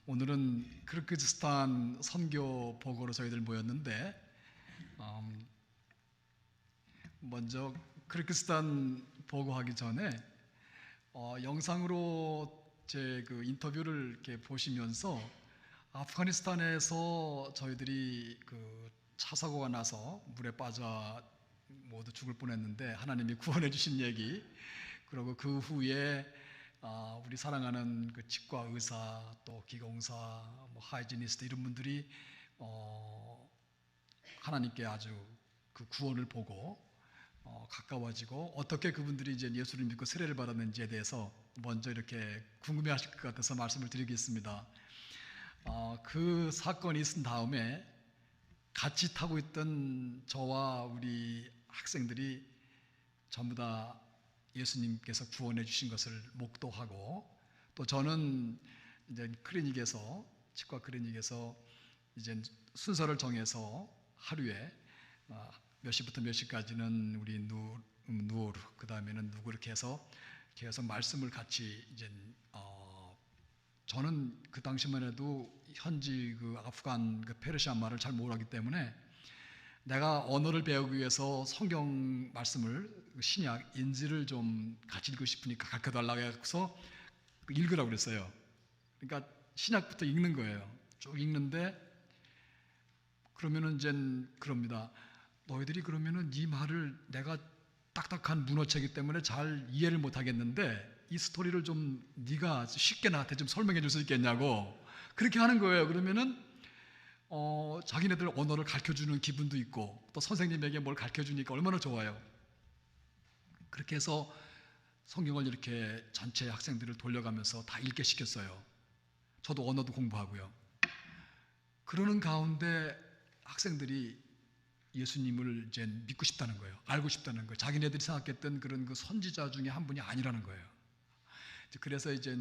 오늘은 키르기즈스탄 선교 보고로 저희들 모였는데 먼저 키르기즈스탄 보고하기 전에 영상으로 제 그 인터뷰를 이렇게 보시면서 아프가니스탄에서 저희들이 그 차 사고가 나서 물에 빠져 모두 죽을 뻔했는데 하나님이 구원해 주신 얘기, 그리고 그 후에 우리 사랑하는 그 치과 의사, 또 기공사, 뭐 하이지니스트 이런 분들이 하나님께 아주 그 구원을 보고 가까워지고 어떻게 그분들이 이제 예수를 믿고 세례를 받았는지에 대해서 먼저 이렇게 궁금해하실 것 같아서 말씀을 드리겠습니다. 그 사건이 있은 다음에 같이 타고 있던 저와 우리 학생들이 전부 다 예수님께서 구원해 주신 것을 목도하고, 또 저는 이제 클리닉에서, 치과 클리닉에서 이제 순서를 정해서 하루에 몇 시부터 몇 시까지는 우리 누르, 그 다음에는 누구 이렇게 해서 계속 말씀을 같이 이제 저는 그 당시만 해도 현지 그 아프간 그 페르시아 말을 잘 모르기 때문에 내가 언어를 배우기 위해서 성경 말씀을 신약 인지를 좀 같이 읽고 싶으니까 가르쳐 달라고 해서 읽으라고 그랬어요. 그러니까 신약부터 읽는 거예요. 쭉 읽는데 그러면은 이제 그럽니다. 너희들이 그러면은 이 말을 내가 딱딱한 문어체이기 때문에 잘 이해를 못 하겠는데 이 스토리를 좀 네가 쉽게 나한테 좀 설명해 줄 수 있겠냐고 그렇게 하는 거예요. 그러면은 자기네들 언어를 가르쳐주는 기분도 있고 또 선생님에게 뭘 가르쳐주니까 얼마나 좋아요. 그렇게 해서 성경을 이렇게 전체 학생들을 돌려가면서 다 읽게 시켰어요. 저도 언어도 공부하고요. 그러는 가운데 학생들이 예수님을 이제 믿고 싶다는 거예요. 알고 싶다는 거예요. 자기네들이 생각했던 그런 그 선지자 중에 한 분이 아니라는 거예요. 그래서 이제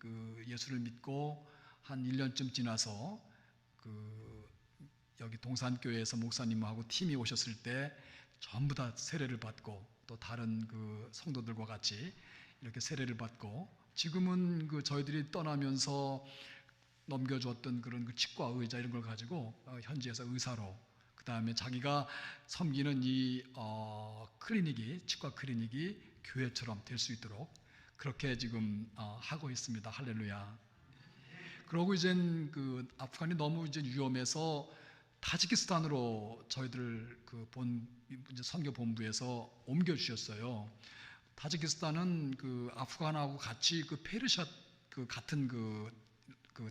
그 예수를 믿고 한 1년쯤 지나서 그 여기 동산교회에서 목사님하고 팀이 오셨을 때 전부 다 세례를 받고 또 다른 그 성도들과 같이 이렇게 세례를 받고, 지금은 그 저희들이 떠나면서 넘겨주었던 그런 그 치과 의자 이런 걸 가지고 현지에서 의사로, 그 다음에 자기가 섬기는 이 클리닉이, 치과 클리닉이 교회처럼 될 수 있도록 그렇게 지금 하고 있습니다. 할렐루야. 그러고 이제 그 아프간이 너무 이제 위험해서 타지키스탄으로 저희들 그 이제 선교 본부에서 옮겨 주셨어요. 타지키스탄은 그 아프간하고 같이 그 페르시아 그 같은 그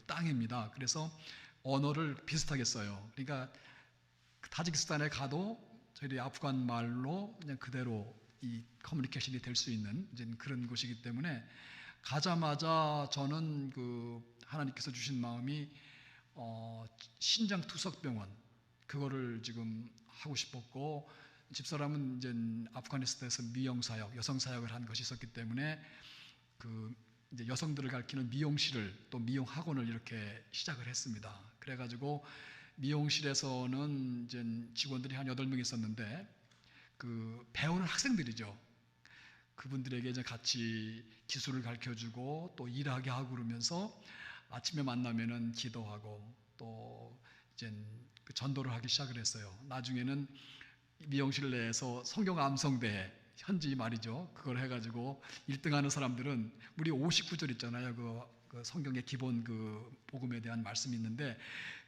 땅입니다. 그래서 언어를 비슷하게 써요. 그러니까 타지키스탄에 가도 저희들이 아프간 말로 그냥 그대로 이 커뮤니케이션이 될 수 있는 이제 그런 곳이기 때문에 가자마자 저는 그 하나님께서 주신 마음이 신장 투석병원 그거를 지금 하고 싶었고, 집사람은 이제 아프가니스탄에서 미용 사역, 여성 사역을 한 것이 있었기 때문에 그 이제 여성들을 가르치는 미용실을 또 미용 학원을 이렇게 시작을 했습니다. 그래가지고 미용실에서는 이제 직원들이 한 8명 있었는데 그 배우는 학생들이죠. 그분들에게 이제 같이 기술을 가르쳐주고 또 일하게 하고 그러면서 아침에 만나면은 기도하고 또 이제 그 전도를 하기 시작을 했어요. 나중에는 미용실 내에서 성경 암송대회, 현지 말이죠. 그걸 해가지고 1등하는 사람들은 우리 59절 있잖아요. 그 성경의 기본 그 복음에 대한 말씀이 있는데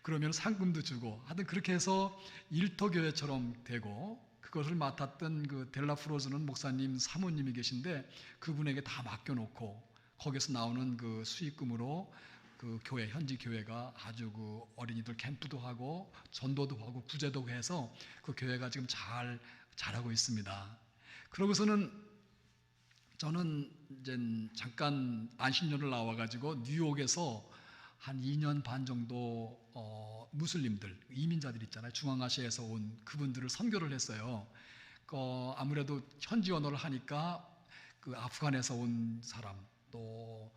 그러면 상금도 주고 하여튼 그렇게 해서 일터교회처럼 되고, 그것을 맡았던 그 델라프로즈는 목사님 사모님이 계신데 그분에게 다 맡겨놓고 거기서 나오는 그 수익금으로 그 교회, 현지 교회가 아주 그 어린이들 캠프도 하고 전도도 하고 구제도 해서 그 교회가 지금 잘 자라고 있습니다. 그러고서는 저는 이제 잠깐 안식년을 나와가지고 뉴욕에서 한 2년 반 정도 무슬림들, 이민자들 있잖아요. 중앙아시아에서 온 그분들을 선교를 했어요. 아무래도 현지 언어를 하니까 그 아프간에서 온 사람, 또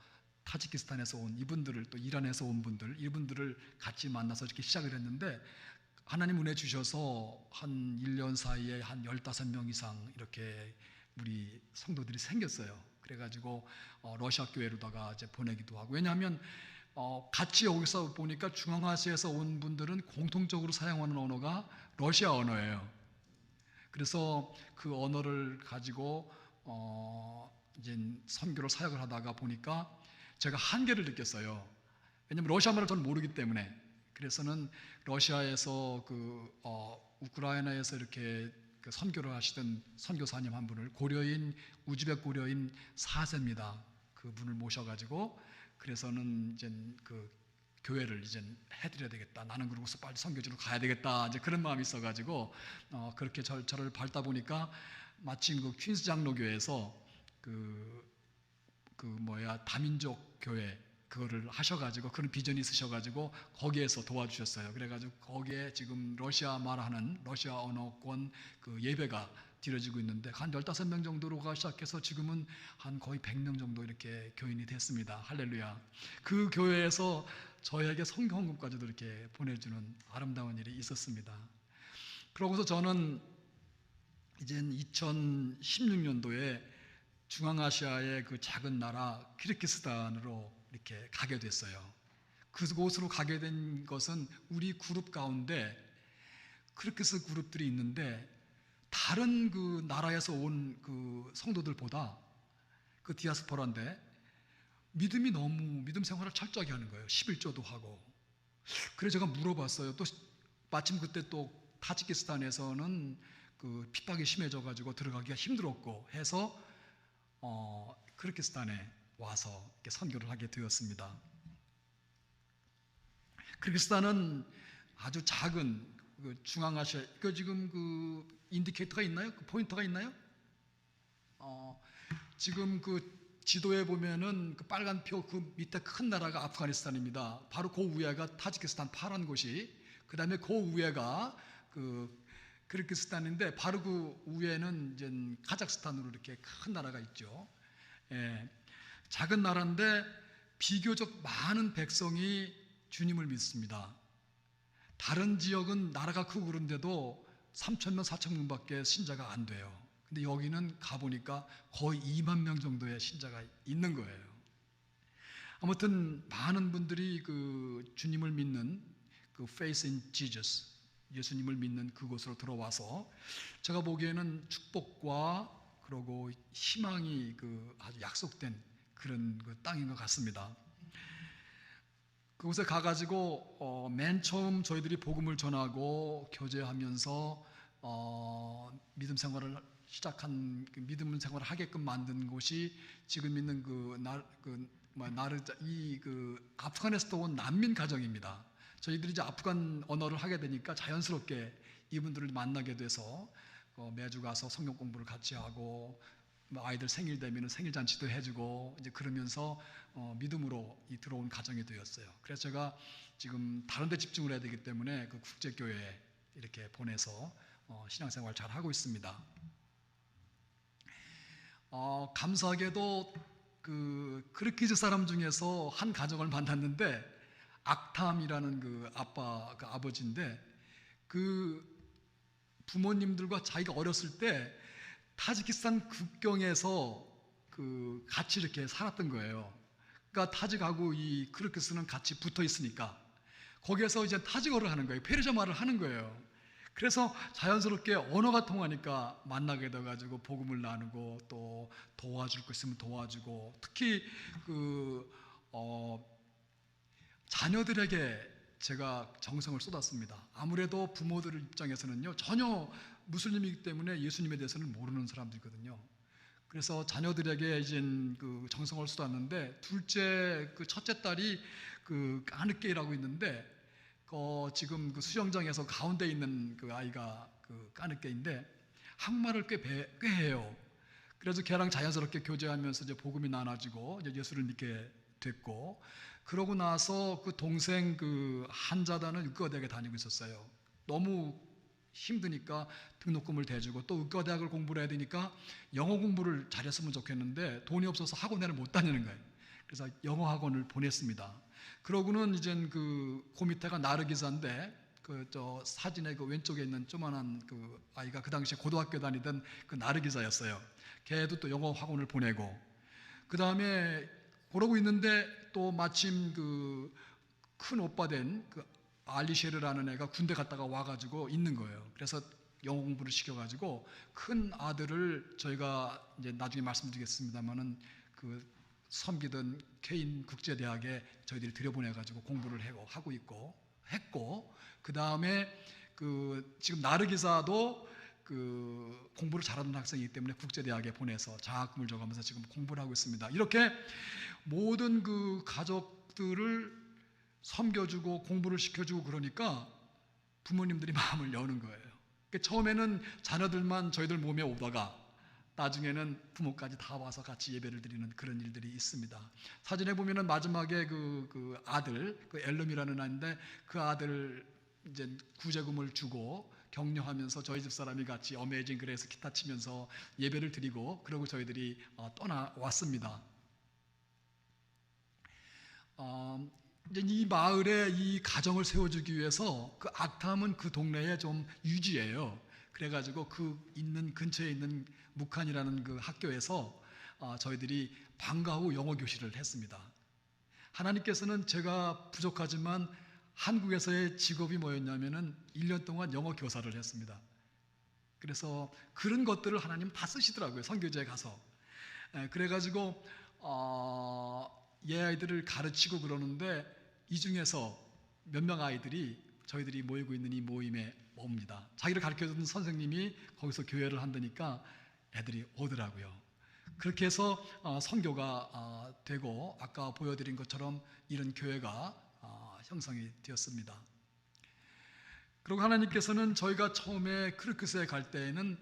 타지키스탄에서 온 이분들을, 또 이란에서 온 분들, 이분들을 같이 만나서 이렇게 시작을 했는데 하나님 은혜 주셔서 한 1년 사이에 한 15명 이상 이렇게 우리 성도들이 생겼어요. 그래가지고 러시아 교회로다가 이제 보내기도 하고, 왜냐하면 같이 여기서 보니까 중앙아시아에서 온 분들은 공통적으로 사용하는 언어가 러시아 언어예요. 그래서 그 언어를 가지고 이제 선교를 사역을 하다가 보니까 제가 한계를 느꼈어요. 왜냐면 러시아 말을 저는 모르기 때문에. 그래서는 러시아에서 우크라이나에서 이렇게 그 선교를 하시던 선교사님 한 분을 우즈벡 고려인 4세입니다. 그분을 모셔가지고 그래서는 이제 그 교회를 이제 해드려야 되겠다. 나는 그러고서 빨리 선교지로 가야 되겠다. 이제 그런 마음이 있어가지고 그렇게 저를 밟다 보니까 마침 그 퀸스 장로교회에서 다민족 교회 그거를 하셔가지고 그런 비전이 있으셔가지고 거기에서 도와주셨어요. 그래가지고 거기에 지금 러시아 말하는 러시아 언어권 그 예배가 드려지고 있는데 한 15명 정도로가 시작해서 지금은 한 거의 100명 정도 이렇게 교인이 됐습니다. 할렐루야. 그 교회에서 저에게 성경헌금까지도 이렇게 보내주는 아름다운 일이 있었습니다. 그러고서 저는 이제 2016년도에 중앙아시아의 그 작은 나라 키르기스탄으로 이렇게 가게 됐어요. 그곳으로 가게 된 것은 우리 그룹 가운데 키르기스 그룹들이 있는데 다른 그 나라에서 온 그 성도들보다 그 디아스포라인데 믿음 생활을 철저하게 하는 거예요. 11조도 하고. 그래서 제가 물어봤어요. 또 마침 그때 또 타지키스탄에서는 그 핍박이 심해져가지고 들어가기가 힘들었고 해서 키르기스탄에 와서 이렇게 선교를 하게 되었습니다. 키르기스탄은 아주 작은 그 중앙아시아, 지금 그 인디케이터가 있나요? 그 포인터가 있나요? 지금 그 지도에 보면은 그 빨간 표 그 밑에 큰 나라가 아프가니스탄입니다. 바로 그 위에가 타지키스탄 파란 곳이, 그 다음에 그 위에가 그 키르기스탄인데 바로 그 위에는 이제 카자흐스탄으로 이렇게 큰 나라가 있죠. 예, 작은 나라인데 비교적 많은 백성이 주님을 믿습니다. 다른 지역은 나라가 크고 그런데도 3,000명, 4,000명밖에 신자가 안 돼요. 근데 여기는 가보니까 거의 2만 명 정도의 신자가 있는 거예요. 아무튼 많은 분들이 그 주님을 믿는 그 faith in Jesus, 예수님을 믿는 그곳으로 들어와서 제가 보기에는 축복과 그리고 희망이 그 아주 약속된 그런 그 땅인 것 같습니다. 그곳에 가가지고 맨 처음 저희들이 복음을 전하고 교제하면서 믿음 생활을 시작한 그 믿음 생활을 하게끔 만든 곳이 지금 있는 아프간에서 온 난민 가정입니다. 저희들이 이제 아프간 언어를 하게 되니까 자연스럽게 이분들을 만나게 돼서 매주 가서 성경 공부를 같이 하고 아이들 생일 되면 생일 잔치도 해주고 이제 그러면서 믿음으로 들어온 가정이 되었어요. 그래서 제가 지금 다른 데 집중을 해야 되기 때문에 그 국제교회에 이렇게 보내서 신앙생활 잘 하고 있습니다. 감사하게도 그 키르기즈 사람 중에서 한 가정을 만났는데 악탐이라는 그 아버지인데 그 부모님들과 자기가 어렸을 때 타지키스탄 국경에서 그 같이 이렇게 살았던 거예요. 그러니까 타직하고 이 키르기스는 같이 붙어 있으니까 거기에서 이제 타직어를 하는 거예요. 페르시아 말을 하는 거예요. 그래서 자연스럽게 언어가 통하니까 만나게 돼가지고 복음을 나누고 또 도와줄 거 있으면 도와주고 특히 자녀들에게 제가 정성을 쏟았습니다. 아무래도 부모들 입장에서는요 전혀 무슬림이기 때문에 예수님에 대해서는 모르는 사람들이거든요. 그래서 자녀들에게 이제 그 정성을 쏟았는데 첫째 딸이 그 까느케이라고 있는데 지금 그 수영장에서 가운데 있는 그 아이가 그 까느케인데 한국말을 꽤 해요. 그래서 걔랑 자연스럽게 교제하면서 이제 복음이 나눠지고 이제 예수를 믿게 됐고 그러고 나서 그 동생 그 한자단은 의과대학에 다니고 있었어요. 너무 힘드니까 등록금을 대주고 또 의과대학을 공부를 해야 되니까 영어 공부를 잘했으면 좋겠는데 돈이 없어서 학원에를 못 다니는 거예요. 그래서 영어 학원을 보냈습니다. 그러고는 이제 그 밑에가 나르기사인데 사진의 그 왼쪽에 있는 조만한 그 아이가 그 당시에 고등학교 다니던 그 나르기사였어요. 걔도 또 영어 학원을 보내고 그 다음에 그러고 있는데 또 마침 그 큰 오빠 된 그 알리셰르라는 애가 군대 갔다가 와가지고 있는 거예요. 그래서 영어 공부를 시켜가지고 큰 아들을 저희가 이제 나중에 말씀드리겠습니다만은 그 섬기던 케인 국제대학에 저희들이 들여보내가지고 공부를 하고 했고 그 다음에 그 지금 나르기사도 그 공부를 잘하는 학생이기 때문에 국제대학에 보내서 장학금을 줘가면서 지금 공부를 하고 있습니다. 이렇게 모든 그 가족들을 섬겨주고 공부를 시켜주고 그러니까 부모님들이 마음을 여는 거예요. 그러니까 처음에는 자녀들만 저희들 몸에 오다가 나중에는 부모까지 다 와서 같이 예배를 드리는 그런 일들이 있습니다. 사진에 보면은 마지막에 그 아들, 그 엘름이라는 아이인데 그 아들 이제 구제금을 주고 격려하면서 저희 집 사람이 같이 어메이징 그레이스 기타 치면서 예배를 드리고 그러고 저희들이 떠나왔습니다. 이제 이 마을에 이 가정을 세워주기 위해서 그 악탐은 그 동네에 좀 유지해요. 그래가지고 그 있는 근처에 있는 묵한이라는 그 학교에서 저희들이 방과 후 영어 교실을 했습니다. 하나님께서는 제가 부족하지만 한국에서의 직업이 뭐였냐면은 1년 동안 영어 교사를 했습니다. 그래서 그런 것들을 하나님 다 쓰시더라고요. 선교지에 가서. 그래가지고 얘 아이들을 가르치고 그러는데 이 중에서 몇 명 아이들이 저희들이 모이고 있는 이 모임에 옵니다. 자기를 가르쳐주는 선생님이 거기서 교회를 한다니까 애들이 오더라고요. 그렇게 해서 선교가 되고 아까 보여드린 것처럼 이런 교회가 형성이 되었습니다. 그리고 하나님께서는 저희가 처음에 크르크스에 갈 때에는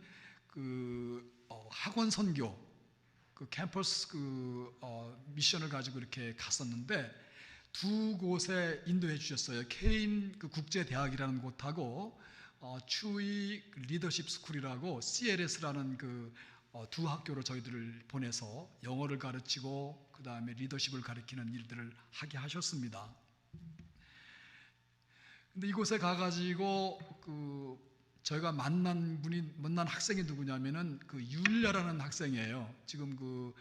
그 학원 선교, 그 캠퍼스 미션을 가지고 이렇게 갔었는데 두 곳에 인도해 주셨어요. 케인 그 국제대학이라는 곳하고 추이 리더십 스쿨이라고 CLS라는 그 두 학교로 저희들을 보내서 영어를 가르치고 그 다음에 리더십을 가르치는 일들을 하게 하셨습니다. 근데 이곳에 가가지고 그 저희가 만난 학생이 누구냐면은 그 율리아라는 학생이에요. 지금 그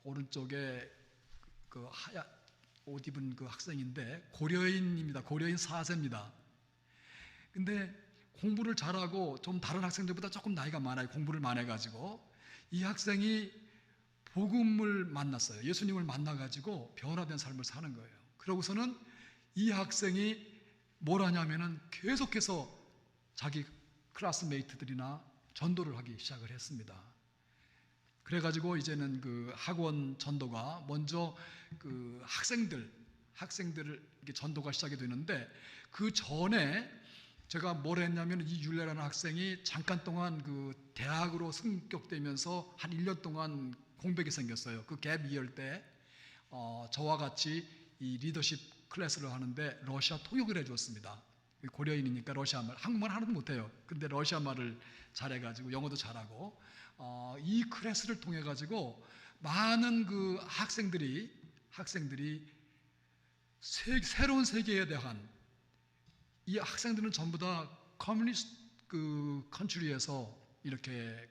오른쪽에 그 하얀 옷 입은 그 학생인데 고려인입니다. 고려인 4세입니다. 근데 공부를 잘하고 좀 다른 학생들보다 조금 나이가 많아요. 공부를 많이 해가지고 이 학생이 복음을 만났어요. 예수님을 만나가지고 변화된 삶을 사는 거예요. 그러고서는 이 학생이 뭘 하냐면은 계속해서 자기 클래스메이트들이나 전도를 하기 시작을 했습니다. 그래가지고 이제는 그 학원 전도가 먼저 그 학생들을 이렇게 전도가 시작이 되는데 그 전에 제가 뭘 했냐면 이 율레라는 학생이 잠깐 동안 그 대학으로 승격되면서 한 1년 동안 공백이 생겼어요. 그 갭 이어일 때 저와 같이 이 리더십 클래스를 하는데 러시아 통역을 해주었습니다. 고려인이니까 러시아 말, 한국말 하나도 못해요. 근데 러시아 말을 잘해가지고 영어도 잘하고 이 클래스를 통해 가지고 많은 그 학생들이 새로운 세계에 대한 이 학생들은 전부 다 커뮤니스트 그 컨트리에서 이렇게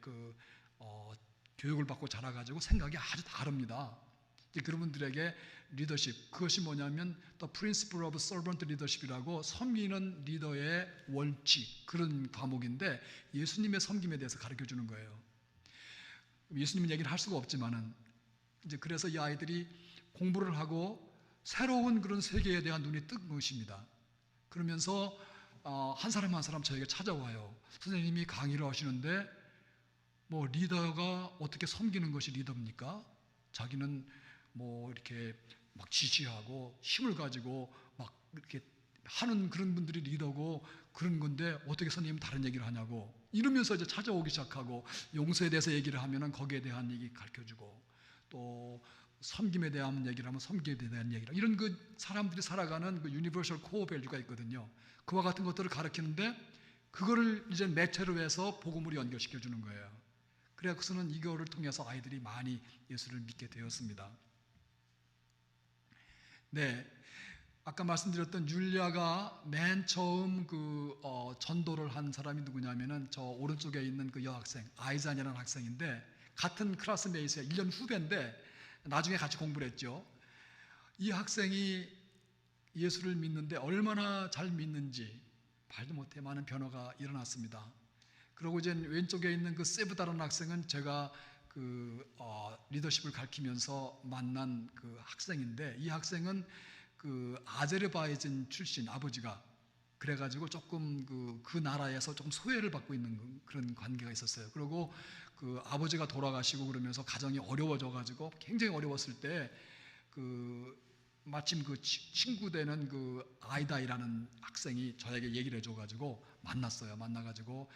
교육을 받고 자라가지고 생각이 아주 다릅니다. 그런 분들에게 리더십, 그것이 뭐냐면 The Principle of Servant Leadership이라고 섬기는 리더의 원칙, 그런 과목인데 예수님의 섬김에 대해서 가르쳐 주는 거예요. 예수님은 얘기를 할 수가 없지만은 이제 그래서 이 아이들이 공부를 하고 새로운 그런 세계에 대한 눈이 뜬 것입니다. 그러면서 한 사람 한 사람 저에게 찾아와요. 선생님이 강의를 하시는데 뭐 리더가 어떻게 섬기는 것이 리더입니까? 자기는 뭐 이렇게 막 지시하고 힘을 가지고 막 이렇게 하는 그런 분들이 리더고 그런 건데 어떻게 선생님은 다른 얘기를 하냐고 이러면서 이제 찾아오기 시작하고 용서에 대해서 얘기를 하면은 거기에 대한 얘기 가르쳐주고 또 섬김에 대한 얘기를 하면 섬김에 대한 얘기를 이런 그 사람들이 살아가는 그 유니버설 코어 밸류가 있거든요. 그와 같은 것들을 가르치는데 그거를 이제 매체로 해서 복음으로 연결시켜 주는 거예요. 그래서는 이거를 통해서 아이들이 많이 예수를 믿게 되었습니다. 네, 아까 말씀드렸던 율리아가 맨 처음 전도를 한 사람이 누구냐면은 저 오른쪽에 있는 그 여학생 아이잔이라는 학생인데 같은 클래스메이트의 1년 후배인데 나중에 같이 공부를 했죠. 이 학생이 예수를 믿는데 얼마나 잘 믿는지 말도 못해 많은 변화가 일어났습니다. 그리고 이제 왼쪽에 있는 그 세브다라는 학생은 제가 리더십을 가르치면서 만난 그 학생인데, 이 학생은 그 아제르바이잔 출신, 아버지가 그래가지고 조금 그 나라에서 조금 소외를 받고 있는 그런 관계가 있었어요. 그리고 그 아버지가 돌아가시고 그러면서 가정이 어려워져가지고 굉장히 어려웠을 때 마침 그 친구 되는 그 아이다이라는 학생이 저에게 얘기를 해줘가지고 만났어요. 만나가지고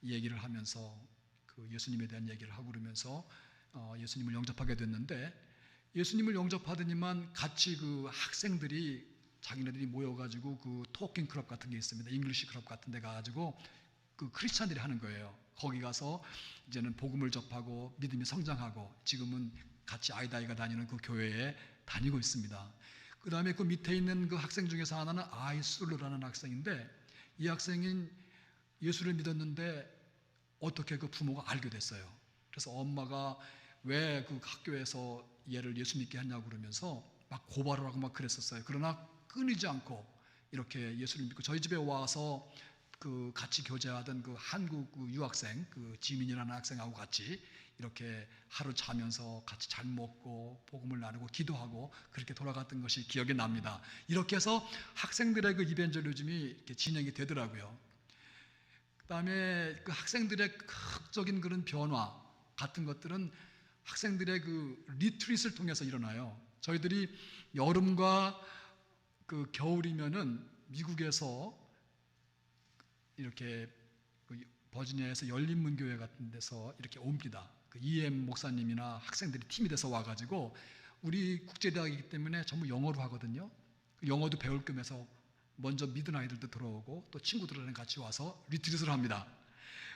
얘기를 하면서 그 예수님에 대한 얘기를 하고 그러면서 예수님을 영접하게 됐는데, 예수님을 영접하더니만 같이 그 학생들이 자기네들이 모여가지고 그 토킹 클럽 같은 게 있습니다. 잉글리시 클럽 같은 데 가가지고 그 크리스찬들이 하는 거예요. 거기 가서 이제는 복음을 접하고 믿음이 성장하고 지금은 같이 아이다이가 다니는 그 교회에 다니고 있습니다. 그 다음에 그 밑에 있는 그 학생 중에서 하나는 아이술루라는 학생인데, 이 학생인 예수를 믿었는데 어떻게 그 부모가 알게 됐어요. 그래서 엄마가 왜 그 학교에서 얘를 예수 믿게 했냐고 그러면서 막 고발을 하고 막 그랬었어요. 그러나 끊이지 않고 이렇게 예수를 믿고 저희 집에 와서 그 같이 교제하던 그 한국 그 유학생, 그 지민이라는 학생하고 같이 이렇게 하루 자면서 같이 잘 먹고 복음을 나누고 기도하고 그렇게 돌아갔던 것이 기억이 납니다. 이렇게 해서 학생들의 그 이벤젤리즘이 이렇게 진행이 되더라고요. 그다음에 그 학생들의 극적인 그런 변화 같은 것들은 학생들의 그 리트릿을 통해서 일어나요. 저희들이 여름과 그 겨울이면은 미국에서 이렇게 버지니아에서 열린문교회 같은 데서 이렇게 옵니다. 그 EM 목사님이나 학생들이 팀이 돼서 와가지고, 우리 국제대학이기 때문에 전부 영어로 하거든요. 영어도 배울 겸해서 먼저 믿은 아이들도 들어오고 또 친구들이랑 같이 와서 리트릿을 합니다.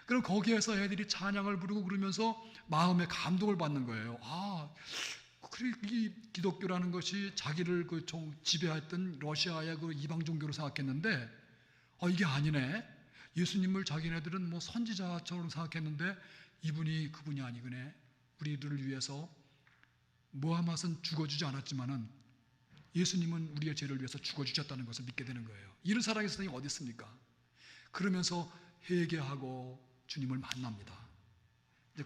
그럼 거기에서 애들이 찬양을 부르고 그러면서 마음의 감동을 받는 거예요. 그래, 이 기독교라는 것이 자기를 그 지배했던 러시아의 그 이방 종교로 생각했는데, 이게 아니네. 예수님을 자기네들은 뭐 선지자처럼 생각했는데 그분이 아니구나. 우리들을 위해서 무함mat은 죽어주지 않았지만은 예수님은 우리의 죄를 위해서 죽어주셨다는 것을 믿게 되는 거예요. 이런 사랑의 세상이 어디 있습니까? 그러면서 회개하고 주님을 만납니다.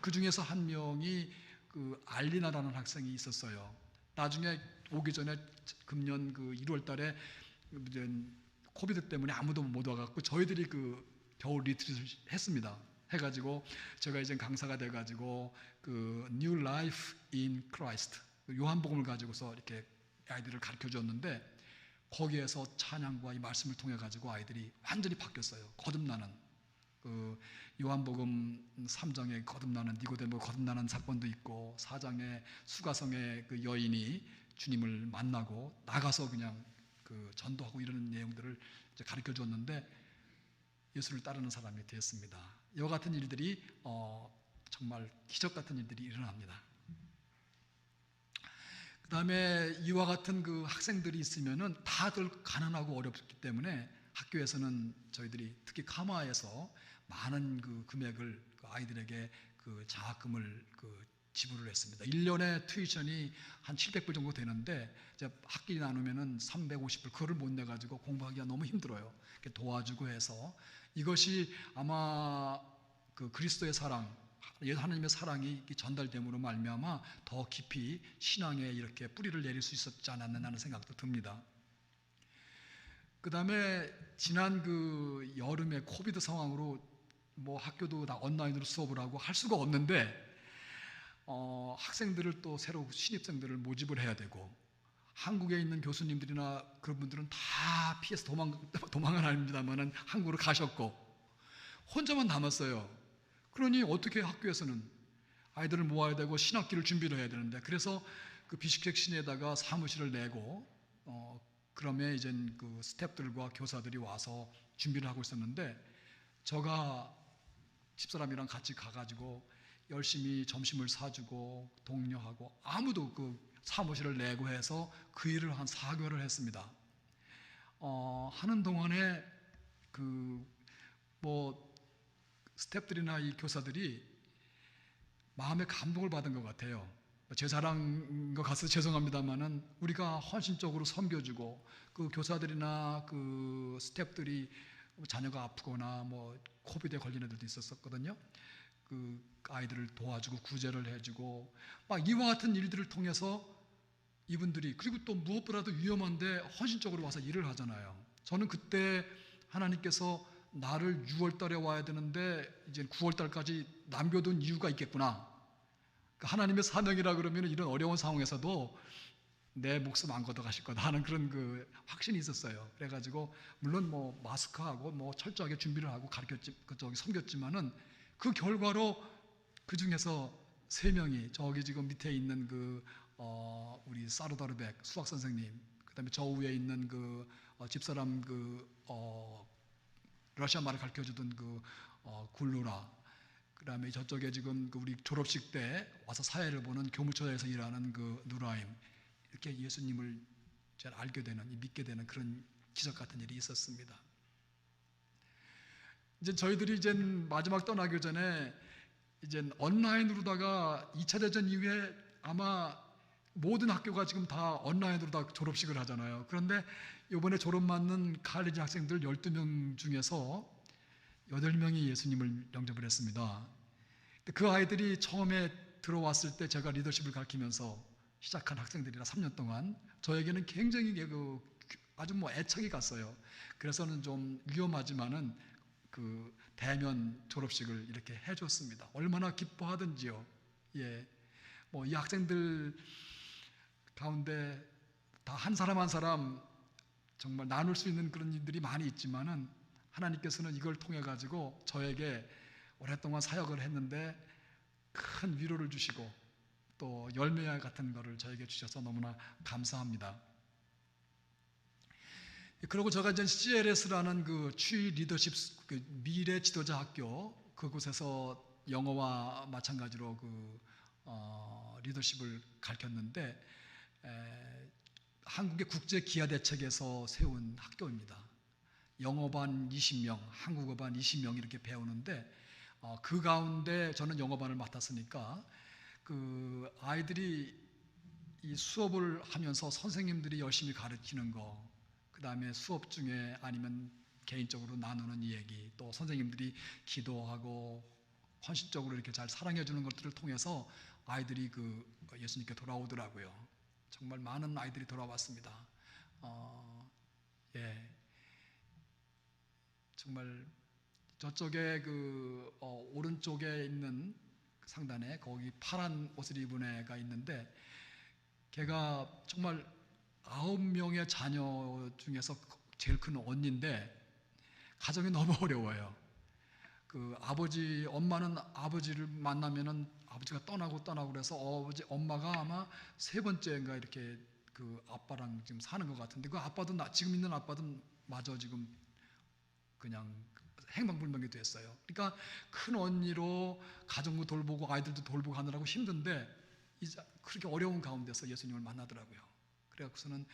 그 중에서 한 명이 그 알리나라는 학생이 있었어요. 나중에 오기 전에 금년 그 1월 달에 코비드 때문에 아무도 못 와갖고 저희들이 그 겨울 리트릿을 했습니다. 해가지고 제가 이제 강사가 돼가지고 그 New Life in Christ, 요한복음을 가지고서 이렇게 아이들을 가르쳐 줬는데, 거기에서 찬양과 이 말씀을 통해 가지고 아이들이 완전히 바뀌었어요. 거듭나는 그 요한복음 3장에 거듭나는 니고데모 거듭나는 사건도 있고, 4장에 수가성의 그 여인이 주님을 만나고 나가서 그냥 그 전도하고 이런 내용들을 이제 가르쳐 줬는데 예수를 따르는 사람이 되었습니다. 이와 같은 일들이 정말 기적 같은 일들이 일어납니다. 그 다음에 이와 같은 그 학생들이 있으면은 다들 가난하고 어렵기 때문에 학교에서는 저희들이 특히 카마에서 많은 그 금액을 그 아이들에게 그 장학금을 그 지불을 했습니다. 1년에 튜이션이 한 700불 정도 되는데 이제 학기 나누면은 350불, 그거를 못 내가지고 공부하기가 너무 힘들어요. 도와주고 해서 이것이 아마 그 그리스도의 사랑, 하나님의 사랑이 전달됨으로 말미암아 더 깊이 신앙에 이렇게 뿌리를 내릴 수 있었지 않았나 하는 생각도 듭니다. 그 다음에 지난 그 여름에 코비드 상황으로 뭐 학교도 다 온라인으로 수업을 하고 할 수가 없는데 학생들을 또 새로 신입생들을 모집을 해야 되고, 한국에 있는 교수님들이나 그런 분들은 다 피해서 도망은 아닙니다만은 한국으로 가셨고 혼자만 남았어요. 그러니 어떻게 학교에서는 아이들을 모아야 되고 신학기를 준비를 해야 되는데, 그래서 그 비식택 시내에다가 사무실을 내고 그러면 이제 그 스태프들과 교사들이 와서 준비를 하고 있었는데, 제가 집사람이랑 같이 가가지고 열심히 점심을 사주고 독려하고 아무도 그 사무실을 내고 해서 그 일을 한 4개월을 했습니다. 하는 동안에 그 뭐 스태프들이나 이 교사들이 마음의 감동을 받은 것 같아요. 제 자랑인 것 같아서 죄송합니다만은 우리가 헌신적으로 섬겨주고 그 교사들이나 그 스태프들이 자녀가 아프거나 뭐 코비드에 걸린 애들도 있었거든요. 그 아이들을 도와주고 구제를 해주고 막 이와 같은 일들을 통해서 이분들이, 그리고 또 무엇보다도 위험한데 헌신적으로 와서 일을 하잖아요. 저는 그때 하나님께서 나를 6월 달에 와야 되는데 이제 9월 달까지 남겨둔 이유가 있겠구나. 하나님의 사명이라 그러면 이런 어려운 상황에서도 내 목숨 안 걷어가실 거다 하는 그런 그 확신이 있었어요. 그래가지고 물론 뭐 마스크하고 뭐 철저하게 준비를 하고 섬겼지만은 그 결과로 그 중에서 3명이 저기 지금 밑에 있는 우리 사르다르백 수학 선생님, 그다음에 저 위에 있는 집사람 러시아 말을 가르쳐주던 굴루라, 그다음에 저쪽에 지금 우리 졸업식 때 와서 사회를 보는 교무처에서 일하는 누라임, 이렇게 예수님을 잘 알게 되는, 믿게 되는 그런 기적 같은 일이 있었습니다. 이제 저희들이 이제 마지막 떠나기 전에 이제 온라인으로다가 2차 대전 이후에 아마 모든 학교가 지금 다 온라인으로 다 졸업식을 하잖아요. 그런데 이번에 졸업 맞는 칼리지 학생들 12명 중에서 8명이 예수님을 영접을 했습니다. 그 아이들이 처음에 들어왔을 때 제가 리더십을 가르치면서 시작한 학생들이라 3년 동안 저에게는 굉장히 아주 애착이 갔어요. 그래서는 좀 위험하지만은 대면 졸업식을 이렇게 해줬습니다. 얼마나 기뻐하든지요. 예, 이 학생들 가운데 다 한 사람 한 사람 정말 나눌 수 있는 그런 일들이 많이 있지만은 하나님께서는 이걸 통해 가지고 저에게 오랫동안 사역을 했는데 큰 위로를 주시고 또 열매 같은 거를 저에게 주셔서 너무나 감사합니다. 그리고 제가 이제 CLS라는 추위 리더십 미래 지도자 학교, 그곳에서 영어와 마찬가지로 리더십을 가르쳤는데 한국의 국제 기아 대책에서 세운 학교입니다. 영어반 20명, 한국어반 20명 이렇게 배우는데 그 가운데 저는 영어반을 맡았으니까 아이들이 이 수업을 하면서 선생님들이 열심히 가르치는 거, 그 다음에 수업 중에 아니면 개인적으로 나누는 얘기, 또 선생님들이 기도하고 헌신적으로 이렇게 잘 사랑해 주는 것들을 통해서 아이들이 예수님께 돌아오더라고요. 정말 많은 아이들이 돌아왔습니다. 예, 정말 저쪽에 오른쪽에 있는 상단에 거기 파란 옷을 입은 애가 있는데, 걔가 정말 9명의 자녀 중에서 제일 큰 언니인데 가정이 너무 어려워요. 엄마는 아버지를 만나면은 아버지가 떠나고 그래서 엄마가 아마 3번째인가 이렇게 아빠랑 지금 사는 것 같은데, 지금 있는 아빠도 마저 지금 그냥 행방불명이 됐어요. 그러니까 큰 언니로 가정도 돌보고 아이들도 돌보고 하느라고 힘든데 그렇게 어려운 가운데서 예수님을 만나더라고요. 그래서는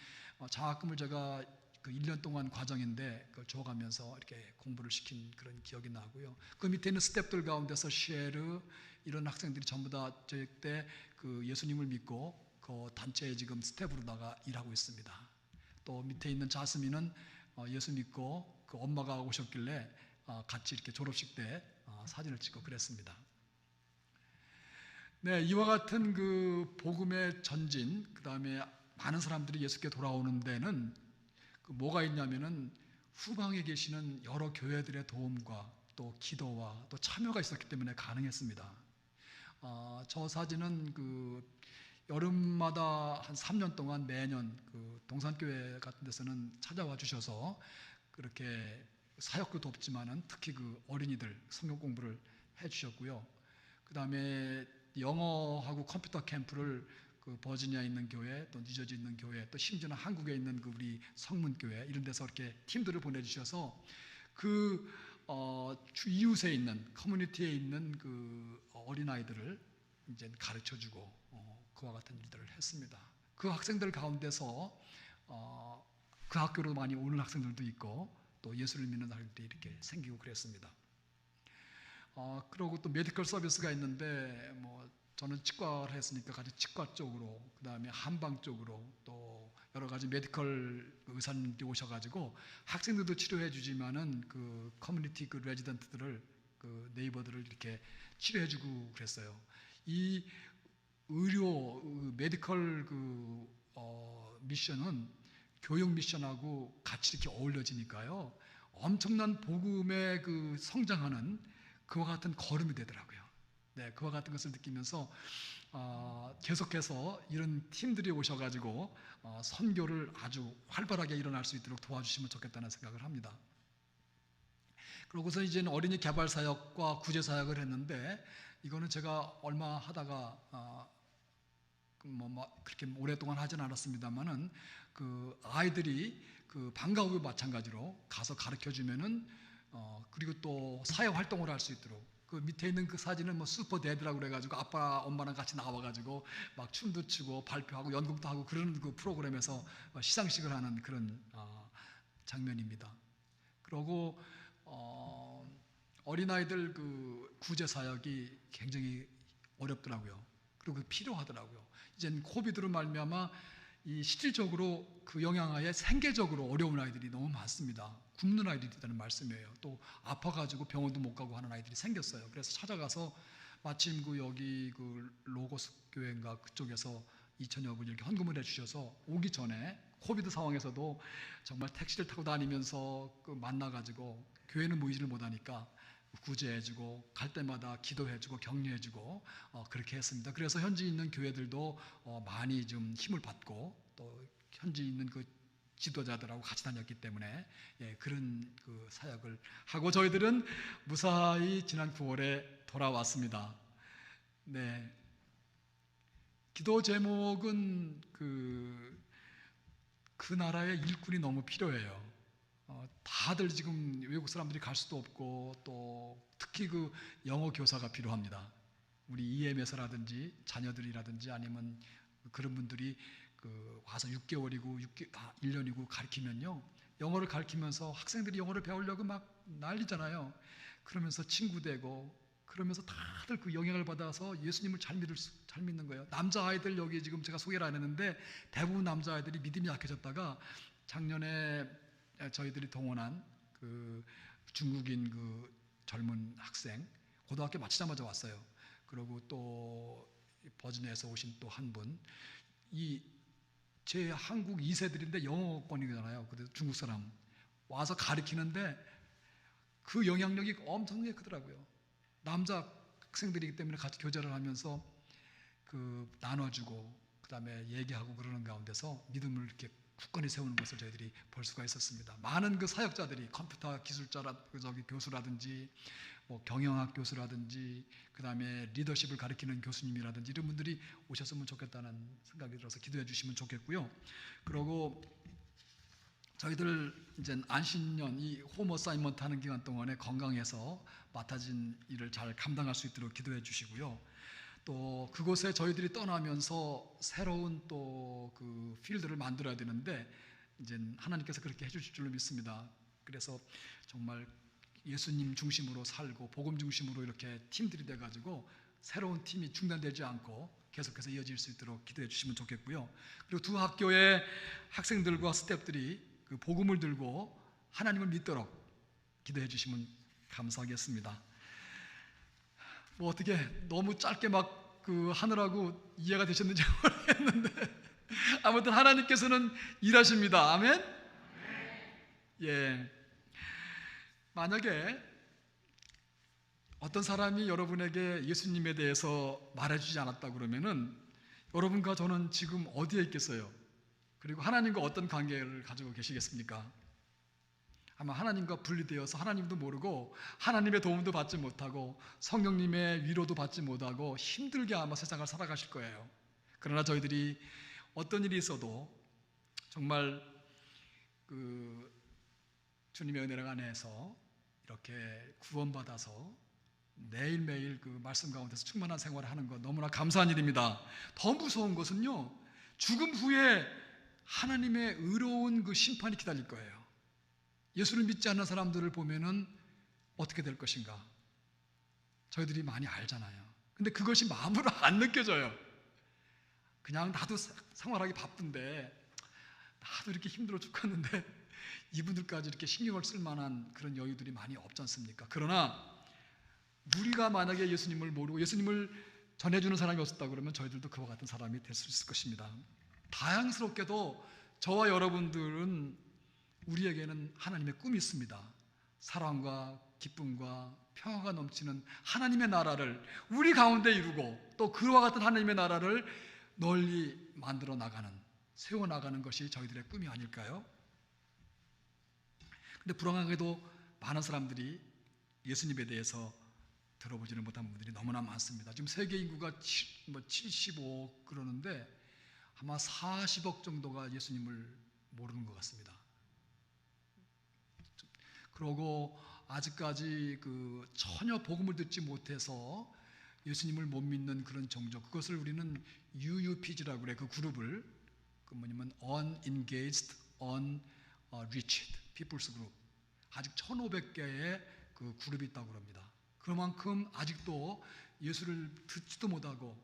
장학금을 제가 1년 동안 과정인데 그걸 줘가면서 이렇게 공부를 시킨 그런 기억이 나고요. 그 밑에 있는 스태프들 가운데서 셰르 이런 학생들이 전부 다 저희 때 예수님을 믿고 그 단체에 지금 스태프로다가 일하고 있습니다. 또 밑에 있는 자스민은 예수 믿고 엄마가 오셨길래 같이 이렇게 졸업식 때 사진을 찍고 그랬습니다. 네, 이와 같은 복음의 전진, 그 다음에 많은 사람들이 예수께 돌아오는 데는 뭐가 있냐면은 후방에 계시는 여러 교회들의 도움과 또 기도와 또 참여가 있었기 때문에 가능했습니다. 저 사진은 여름마다 한 3년 동안 매년 동산교회 같은 데서는 찾아와 주셔서 그렇게 사역도 돕지만은 특히 어린이들 성경 공부를 해주셨고요. 그 다음에 영어하고 컴퓨터 캠프를 버지니아에 있는 교회, 또 뉴저지에 있는 교회, 또 심지어는 한국에 있는 우리 성문교회 이런 데서 이렇게 팀들을 보내주셔서 이웃에 있는 커뮤니티에 있는 어린아이들을 이제 가르쳐주고 그와 같은 일들을 했습니다. 그 학생들 가운데서 그 학교로 많이 오는 학생들도 있고 또 예수를 믿는 아이들이 이렇게 생기고 그랬습니다. 그리고 또 메디컬 서비스가 있는데 저는 치과를 했으니까 같이 치과 쪽으로, 그 다음에 한방 쪽으로, 또 여러 가지 메디컬 의사님들이 오셔가지고 학생들도 치료해 주지만은 그 커뮤니티 그 레지던트들을, 그 네이버들을 이렇게 치료해주고 그랬어요. 이 의료 메디컬 미션은 교육 미션하고 같이 이렇게 어울려지니까요, 엄청난 복음의 그 성장하는 그와 같은 걸음이 되더라고요. 네, 그와 같은 것을 느끼면서 계속해서 이런 팀들이 오셔가지고 선교를 아주 활발하게 일어날 수 있도록 도와주시면 좋겠다는 생각을 합니다. 그러고서 이제는 어린이 개발 사역과 구제 사역을 했는데, 이거는 제가 얼마 하다가 그렇게 오랫동안 하진 않았습니다만은, 그 아이들이 그 방과 후 마찬가지로 가서 가르쳐 주면은 그리고 또 사회 활동을 할 수 있도록, 그 밑에 있는 그 사진은 뭐 슈퍼 데드라고 그래가지고 아빠 엄마랑 같이 나와가지고 막 춤도 추고 발표하고 연극도 하고 그런 그 프로그램에서 시상식을 하는 그런 장면입니다. 그리고 어린아이들 그 구제 사역이 굉장히 어렵더라고요. 그리고 필요하더라고요. 이젠 코비드로 말미암아 이 실질적으로 그 영향하에 생계적으로 어려운 아이들이 너무 많습니다. 굶는 아이들이 있다는 말씀이에요. 또 아파가지고 병원도 못 가고 하는 아이들이 생겼어요. 그래서 찾아가서 마침 그 여기 그 로고스 교회인가 그쪽에서 2천여 분이 이렇게 헌금을 해주셔서 오기 전에 코비드 상황에서도 정말 택시를 타고 다니면서 그 만나가지고, 교회는 모이지를 못하니까 구제해주고 갈 때마다 기도해주고 격려해주고 그렇게 했습니다. 그래서 현지 있는 교회들도 많이 좀 힘을 받고, 또 현지 있는 그 지도자들하고 같이 다녔기 때문에 그런 그 사역을 하고 저희들은 무사히 지난 9월에 돌아왔습니다. 네, 기도 제목은 그 나라의 일꾼이 너무 필요해요. 다들 지금 외국 사람들이 갈 수도 없고, 또 특히 그 영어 교사가 필요합니다. 우리 EM에서라든지 자녀들이라든지 아니면 그런 분들이 그 와서 6개월이고 1년이고 가르치면요, 영어를 가르치면서 학생들이 영어를 배우려고 막 난리잖아요. 그러면서 친구 되고, 그러면서 다들 그 영향을 받아서 예수님을 잘 믿는 거예요. 남자아이들 여기 지금 제가 소개를 안 했는데 대부분 남자아이들이 믿음이 약해졌다가 작년에 저희들이 동원한 그 중국인 그 젊은 학생, 고등학교 마치자마자 왔어요. 그리고 또 버지니아에서 오신 또 한 분, 제 한국 2세들인데 영어권이잖아요. 근데 중국 사람 와서 가르치는데 그 영향력이 엄청나게 크더라고요. 남자 학생들이기 때문에 같이 교제를 하면서 그 나눠주고, 그 다음에 얘기하고 그러는 가운데서 믿음을 이렇게 굳건히 세우는 것을 저희들이 볼 수가 있었습니다. 많은 그 사역자들이 컴퓨터 교수라든지 뭐 경영학 교수라든지, 그 다음에 리더십을 가르치는 교수님이라든지 이런 분들이 오셨으면 좋겠다는 생각이 들어서 기도해 주시면 좋겠고요. 그리고 저희들 이제 안신년 이 홈 어사이먼트 하는 기간 동안에 건강해서 맡아진 일을 잘 감당할 수 있도록 기도해 주시고요. 또 그곳에 저희들이 떠나면서 새로운 또 그 필드를 만들어야 되는데, 이제 하나님께서 그렇게 해주실 줄로 믿습니다. 그래서 정말 예수님 중심으로 살고 복음 중심으로 이렇게 팀들이 돼가지고 새로운 팀이 중단되지 않고 계속해서 이어질 수 있도록 기도해 주시면 좋겠고요. 그리고 두 학교의 학생들과 스태프들이 그 복음을 들고 하나님을 믿도록 기도해 주시면 감사하겠습니다. 뭐 어떻게 너무 짧게 막 그 하느라고 이해가 되셨는지 모르겠는데 아무튼 하나님께서는 일하십니다. 아멘. 예. 만약에 어떤 사람이 여러분에게 예수님에 대해서 말해주지 않았다 그러면은 여러분과 저는 지금 어디에 있겠어요? 그리고 하나님과 어떤 관계를 가지고 계시겠습니까? 아마 하나님과 분리되어서 하나님도 모르고 하나님의 도움도 받지 못하고 성령님의 위로도 받지 못하고 힘들게 아마 세상을 살아가실 거예요. 그러나 저희들이 어떤 일이 있어도 정말 그 주님의 은혜 안에서 이렇게 구원받아서 매일매일 그 말씀 가운데서 충만한 생활을 하는 것 너무나 감사한 일입니다. 더 무서운 것은요, 죽음 후에 하나님의 의로운 그 심판이 기다릴 거예요. 예수를 믿지 않는 사람들을 보면은 어떻게 될 것인가 저희들이 많이 알잖아요. 근데 그것이 마음으로 안 느껴져요. 그냥 나도 생활하기 바쁜데, 나도 이렇게 힘들어 죽겠는데 이분들까지 이렇게 신경을 쓸 만한 그런 여유들이 많이 없지 않습니까? 그러나 우리가 만약에 예수님을 모르고 예수님을 전해주는 사람이 없었다 그러면 저희들도 그와 같은 사람이 될 수 있을 것입니다. 다양스럽게도 저와 여러분들은 우리에게는 하나님의 꿈이 있습니다. 사랑과 기쁨과 평화가 넘치는 하나님의 나라를 우리 가운데 이루고 또 그와 같은 하나님의 나라를 널리 만들어 나가는, 세워 나가는 것이 저희들의 꿈이 아닐까요? 근데 불안하게도 많은 사람들이 예수님에 대해서 들어보지는 못한 분들이 너무나 많습니다. 지금 세계 인구가 75억 그러는데 아마 40억 정도가 예수님을 모르는 것 같습니다. 그러고 아직까지 전혀 복음을 듣지 못해서 예수님을 못 믿는 그런 종족, 그것을 우리는 UUPG라고 그래. 그 그룹을 뭐냐면 Unengaged, Unreached People's Group. 아직 1,500개의 그 그룹이 있다고 합니다. 그만큼 아직도 예수를 듣지도 못하고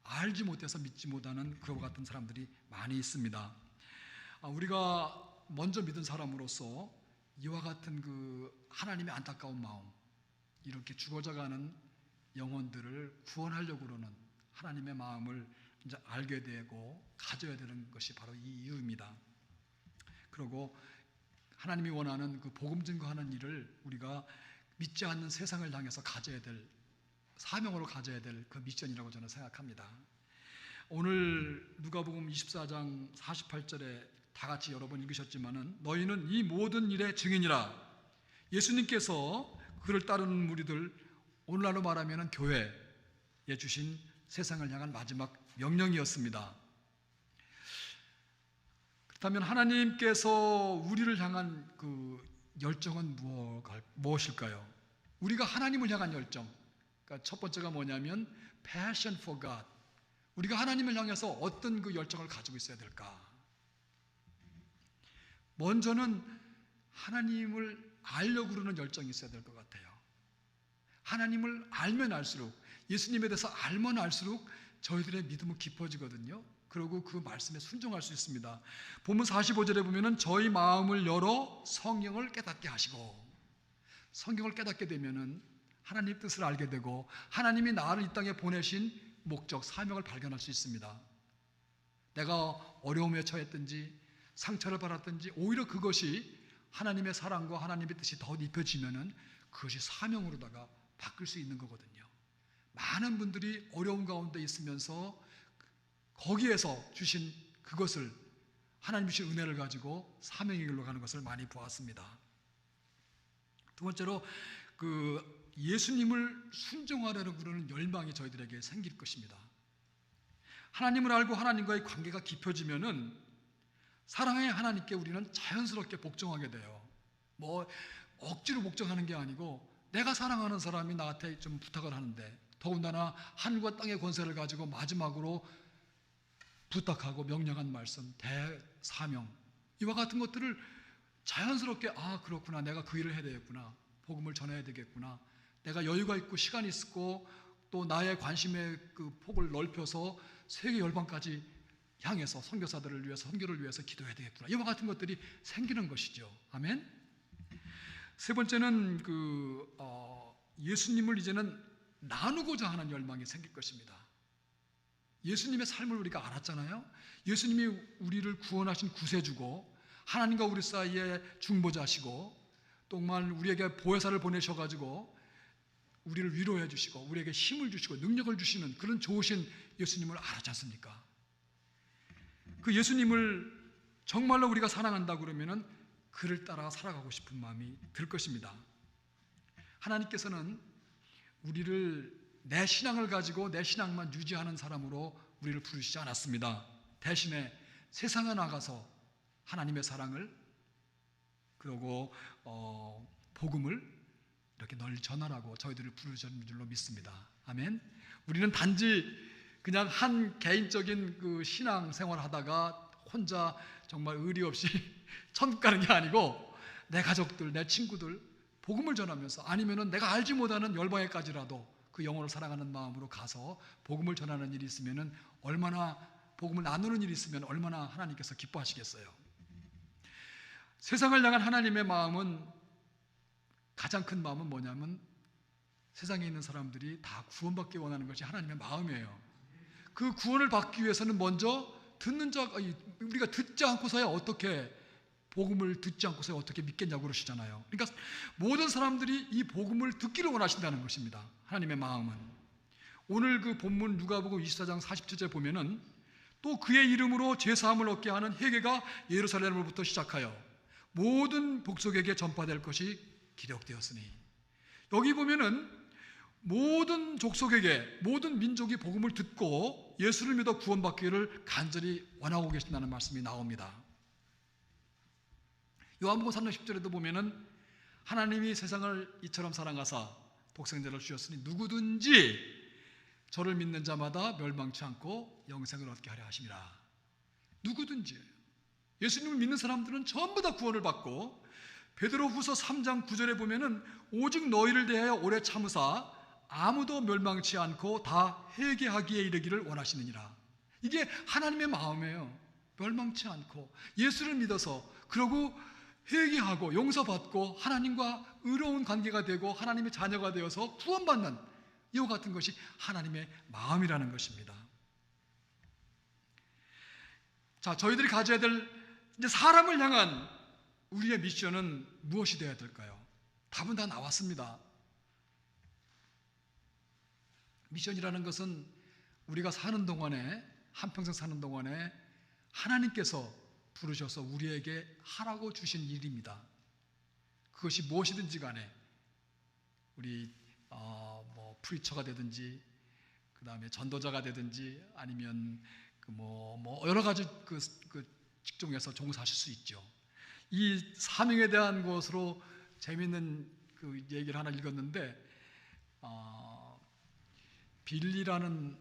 알지 못해서 믿지 못하는 그와 같은 사람들이 많이 있습니다. 우리가 먼저 믿은 사람으로서 이와 같은 그 하나님의 안타까운 마음, 이렇게 죽어져가는 영혼들을 구원하려고 그러는 하나님의 마음을 이제 알게 되고 가져야 되는 것이 바로 이 이유입니다. 그리고 하나님이 원하는 그 복음 증거하는 일을 우리가 믿지 않는 세상을 향해서 가져야 될, 사명으로 가져야 될 그 미션이라고 저는 생각합니다. 오늘 누가복음 24장 48절에 다 같이 여러 번 읽으셨지만은 너희는 이 모든 일의 증인이라. 예수님께서 그를 따르는 무리들, 오늘날로 말하면 교회에 주신 세상을 향한 마지막 명령이었습니다. 그렇다면 하나님께서 우리를 향한 그 열정은 무엇일까요? 우리가 하나님을 향한 열정, 그러니까 첫 번째가 뭐냐면 passion for God. 우리가 하나님을 향해서 어떤 그 열정을 가지고 있어야 될까? 먼저는 하나님을 알려고 그러는 열정이 있어야 될 것 같아요. 하나님을 알면 알수록, 예수님에 대해서 알면 알수록 저희들의 믿음은 깊어지거든요. 그리고 그 말씀에 순종할 수 있습니다. 본문 45절에 보면은 저희 마음을 열어 성경을 깨닫게 하시고, 성경을 깨닫게 되면은 하나님 뜻을 알게 되고 하나님이 나를 이 땅에 보내신 목적, 사명을 발견할 수 있습니다. 내가 어려움에 처했든지 상처를 받았든지 오히려 그것이 하나님의 사랑과 하나님의 뜻이 더 입혀지면은 그것이 사명으로다가 바뀔 수 있는 거거든요. 많은 분들이 어려운 가운데 있으면서 거기에서 주신 그것을, 하나님 주신 은혜를 가지고 사명의 길로 가는 것을 많이 보았습니다. 두 번째로 예수님을 순종하려고 그러는 열망이 저희들에게 생길 것입니다. 하나님을 알고 하나님과의 관계가 깊어지면은 사랑의 하나님께 우리는 자연스럽게 복종하게 돼요. 억지로 복종하는 게 아니고 내가 사랑하는 사람이 나한테 좀 부탁을 하는데, 더군다나 하늘과 땅의 권세를 가지고 마지막으로 부탁하고 명령한 말씀, 대사명, 이와 같은 것들을 자연스럽게 그렇구나, 내가 그 일을 해야 되겠구나, 복음을 전해야 되겠구나, 내가 여유가 있고 시간이 있고 또 나의 관심의 그 폭을 넓혀서 세계 열방까지 향해서 선교사들을 위해서, 선교를 위해서 기도해야 되겠구나, 이와 같은 것들이 생기는 것이죠. 아멘. 세 번째는 예수님을 이제는 나누고자 하는 열망이 생길 것입니다. 예수님의 삶을 우리가 알았잖아요. 예수님이 우리를 구원하신 구세주고 하나님과 우리 사이에 중보자시고 정말 우리에게 보혜사를 보내셔가지고 우리를 위로해 주시고 우리에게 힘을 주시고 능력을 주시는 그런 좋으신 예수님을 알았지 않습니까? 그 예수님을 정말로 우리가 사랑한다 그러면은 그를 따라 살아가고 싶은 마음이 들 것입니다. 하나님께서는 우리를 내 신앙을 가지고 내 신앙만 유지하는 사람으로 우리를 부르시지 않았습니다. 대신에 세상에 나가서 하나님의 사랑을, 그리고 복음을 이렇게 널리 전하라고 저희들을 부르신 줄로 믿습니다. 아멘. 우리는 단지 그냥 한 개인적인 그 신앙 생활을 하다가 혼자 정말 의리 없이 천국 가는 게 아니고 내 가족들, 내 친구들 복음을 전하면서, 아니면은 내가 알지 못하는 열방에까지라도 그 영혼을 사랑하는 마음으로 가서 복음을 전하는 일이 있으면은 얼마나 복음을 나누는 일이 있으면 얼마나 하나님께서 기뻐하시겠어요. 세상을 향한 하나님의 마음은 가장 큰 마음은 뭐냐면 세상에 있는 사람들이 다 구원받기 원하는 것이 하나님의 마음이에요. 그 구원을 받기 위해서는 먼저 듣는 자, 우리가 듣지 않고서야 어떻게 복음을 듣지 않고서야 어떻게 믿겠냐고 그러시잖아요. 그러니까 모든 사람들이 이 복음을 듣기를 원하신다는 것입니다. 하나님의 마음은. 오늘 그 본문 누가복음 24장 47절 보면은 또 그의 이름으로 죄사함을 얻게 하는 회개가 예루살렘으로부터 시작하여 모든 복속에게 전파될 것이 기록되었으니, 여기 보면은 모든 족속에게, 모든 민족이 복음을 듣고 예수를 믿어 구원받기를 간절히 원하고 계신다는 말씀이 나옵니다. 요한복음 3장 10절에도 보면은 하나님이 세상을 이처럼 사랑하사 독생자를 주셨으니 누구든지 저를 믿는 자마다 멸망치 않고 영생을 얻게 하려 하심이라. 누구든지 예수님을 믿는 사람들은 전부 다 구원을 받고, 베드로후서 3장 9절에 보면은 오직 너희를 대하여 오래 참으사 아무도 멸망치 않고 다 회개하기에 이르기를 원하시느니라. 이게 하나님의 마음이에요. 멸망치 않고 예수를 믿어서 그러고 회개하고 용서받고 하나님과 의로운 관계가 되고 하나님의 자녀가 되어서 구원받는 이와 같은 것이 하나님의 마음이라는 것입니다. 자, 저희들이 가져야 될 이제 사람을 향한 우리의 미션은 무엇이 되어야 될까요? 답은 다 나왔습니다. 미션이라는 것은 우리가 사는 동안에, 한평생 사는 동안에 하나님께서 부르셔서 우리에게 하라고 주신 일입니다. 그것이 무엇이든지 간에 우리 뭐 프리처가 되든지, 그 다음에 전도자가 되든지, 아니면 뭐 여러 가지 그 직종에서 종사하실 수 있죠. 이 사명에 대한 것으로 재미있는 그 얘기를 하나 읽었는데, 빌리라는